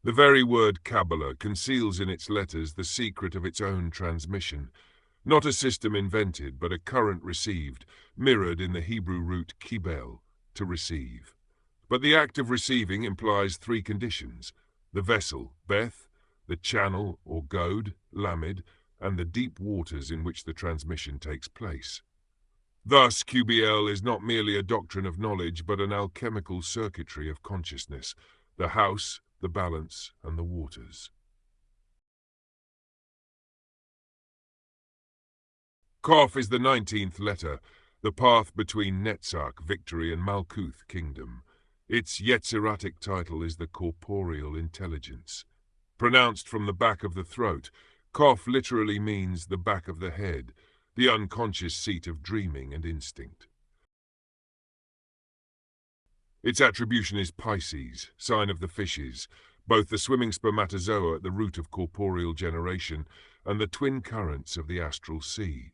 The very word Qabalah conceals in its letters the secret of its own transmission, not a system invented, but a current received, mirrored in the Hebrew root kibel, to receive. But the act of receiving implies three conditions: the vessel, beth, the channel or goad, lamed, and the deep waters in which the transmission takes place. Thus, QBL is not merely a doctrine of knowledge, but an alchemical circuitry of consciousness, the house, the balance, and the waters. Qaf is the 19th letter, the path between Netzach, victory, and Malkuth, kingdom. Its Yetziratic title is the corporeal intelligence. Pronounced from the back of the throat, Qaf literally means the back of the head, the unconscious seat of dreaming and instinct. Its attribution is Pisces, sign of the fishes, both the swimming spermatozoa at the root of corporeal generation and the twin currents of the astral sea.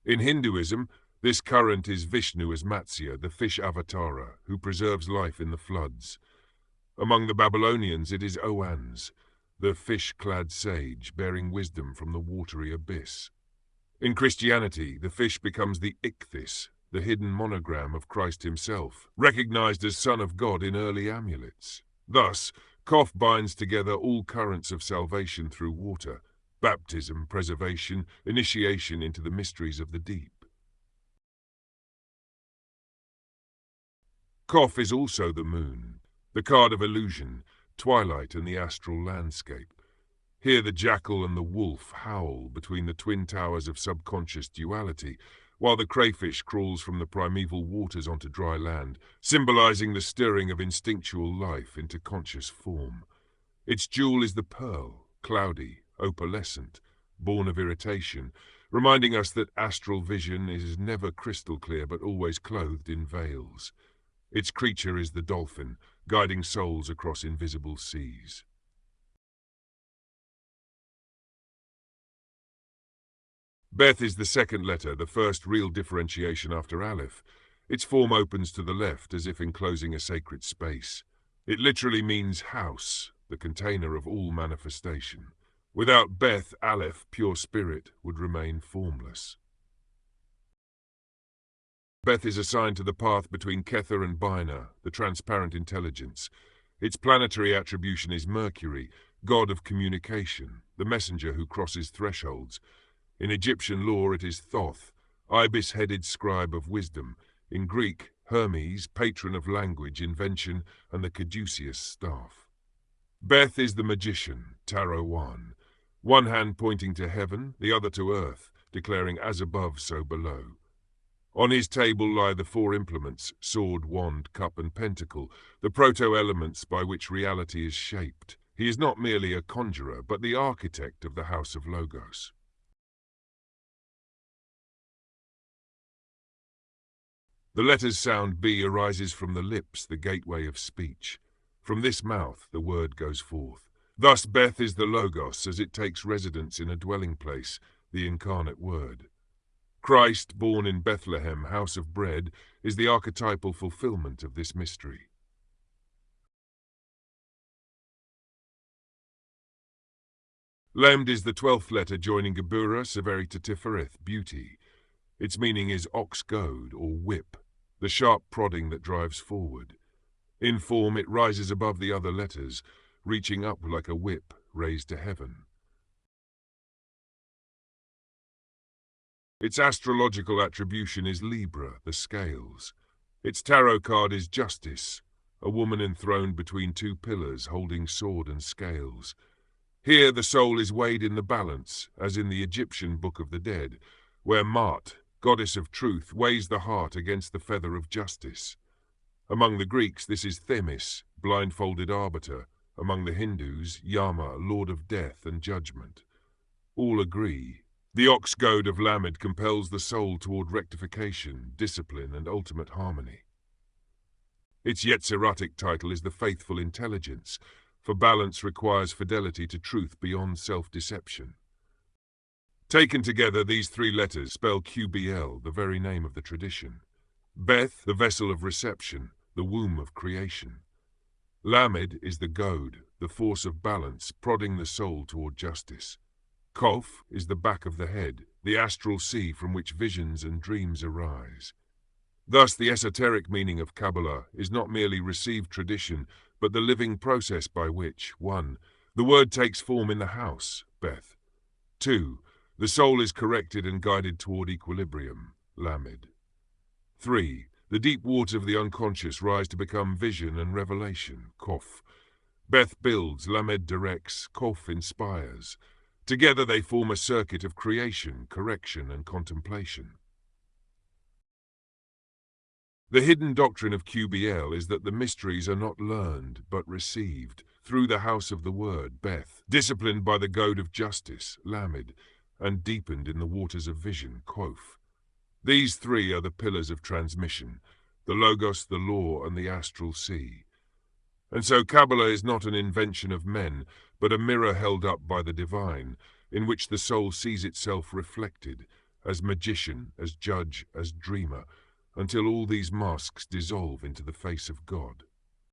In Hinduism, this current is Vishnu as Matsya, the fish avatara, who preserves life in the floods. Among the Babylonians it is Oannes, the fish-clad sage, bearing wisdom from the watery abyss. In Christianity, the fish becomes the ichthys, the hidden monogram of Christ himself, recognized as Son of God in early amulets. Thus, Qaf binds together all currents of salvation through water: baptism, preservation, initiation into the mysteries of the deep. Qaf is also the moon, the card of illusion, twilight, and the astral landscape. Here the jackal and the wolf howl between the twin towers of subconscious duality, while the crayfish crawls from the primeval waters onto dry land, symbolizing the stirring of instinctual life into conscious form. Its jewel is the pearl, cloudy, opalescent, born of irritation, reminding us that astral vision is never crystal clear but always clothed in veils. Its creature is the dolphin, guiding souls across invisible seas. Beth is the second letter, the first real differentiation after Aleph. Its form opens to the left as if enclosing a sacred space. It literally means house, the container of all manifestation. Without Beth, Aleph, pure spirit, would remain formless. Beth is assigned to the path between Kether and Bina, the transparent intelligence. Its planetary attribution is Mercury, god of communication, the messenger who crosses thresholds. In Egyptian lore it is Thoth, ibis-headed scribe of wisdom. In Greek, Hermes, patron of language, invention, and the caduceus staff. Beth is the magician, Tarot 1. One hand pointing to heaven, the other to earth, declaring as above, so below. On his table lie the four implements, sword, wand, cup, and pentacle, the proto-elements by which reality is shaped. He is not merely a conjurer, but the architect of the House of Logos. The letter's sound B arises from the lips, the gateway of speech. From this mouth the word goes forth. Thus Beth is the Logos as it takes residence in a dwelling place, the incarnate word. Christ, born in Bethlehem, house of bread, is the archetypal fulfillment of this mystery. Lamed is the 12th letter joining Geburah, Severita Tifereth, beauty. Its meaning is ox goad or whip, the sharp prodding that drives forward. In form it rises above the other letters, reaching up like a whip raised to heaven. Its astrological attribution is Libra, the scales. Its tarot card is Justice, a woman enthroned between two pillars holding sword and scales. Here the soul is weighed in the balance, as in the Egyptian Book of the Dead, where Ma'at, goddess of truth, weighs the heart against the feather of justice. Among the Greeks this is Themis, blindfolded arbiter. Among the Hindus, Yama, lord of death and judgment. All agree. The ox goad of Lamed compels the soul toward rectification, discipline, and ultimate harmony. Its Yetziratic title is the faithful intelligence, for balance requires fidelity to truth beyond self-deception. Taken together, these three letters spell QBL, the very name of the tradition. Beth, the vessel of reception, the womb of creation. Lamed is the goad, the force of balance, prodding the soul toward justice. Kof is the back of the head, the astral sea from which visions and dreams arise. Thus, the esoteric meaning of Qabalah is not merely received tradition, but the living process by which, 1. The word takes form in the house, Beth. 2. The soul is corrected and guided toward equilibrium, Lamed. 3. The deep waters of the unconscious rise to become vision and revelation, Kof. Beth builds, Lamed directs, Kof inspires. Together they form a circuit of creation, correction, and contemplation. The hidden doctrine of QBL is that the mysteries are not learned, but received, through the house of the word, Beth, disciplined by the goad of justice, Lamed, and deepened in the waters of vision, Kof. These three are the pillars of transmission, the Logos, the law, and the astral sea. And so Qabalah is not an invention of men, but a mirror held up by the divine, in which the soul sees itself reflected, as magician, as judge, as dreamer, until all these masks dissolve into the face of God.